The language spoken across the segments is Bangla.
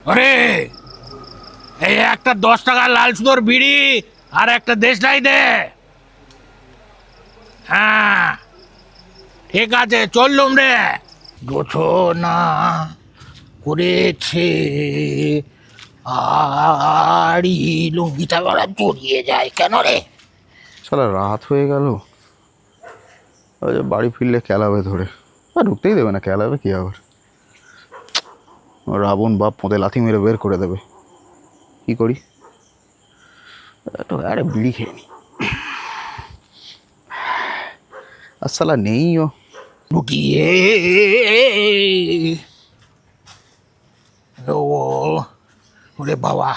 আরে এই একটা 10 টাকা লাল সুতোর বিড়ি আর একটা দেশলাই দে। হ্যাঁ ঠিক আছে, চললুম রে। রচনা করেছে আর লুঙ্গিটা বড় জড়িয়ে যায় কেন রে? শালা রাত হয়ে গেল, ওই যে বাড়ি ফিরলে ক্যালাবে ধরে, আর ঢুকতেই দেবে না। ক্যালাবে কি আবার, রাবণ বাপ পোঁতে লাথি মেরে বের করে দেবে। কি করি, একটু আরে বিড়ি খেয়ে নি। আর শালা নেই ও। লুকিয়ে ও ওরে বাবা,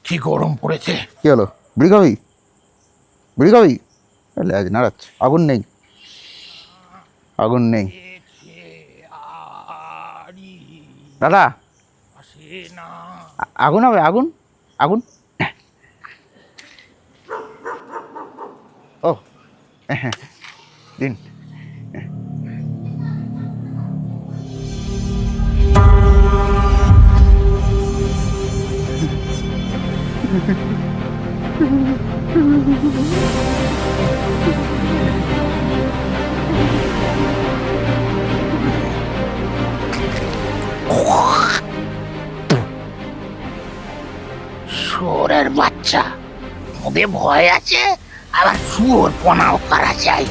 কি গরম পড়েছে। কি হলো, বিড়ি খাবি? বিড়ি খাবি? লেজ নাড়াচ্ছে। আগুন নেই, আগুন নেই। দাদা আগুন হবে, আগুন আগুন। ও দিন। শুয়োরের বাচ্চা, ওদের ভয় আছে, আবার শুয়োর পনাও করা চাই।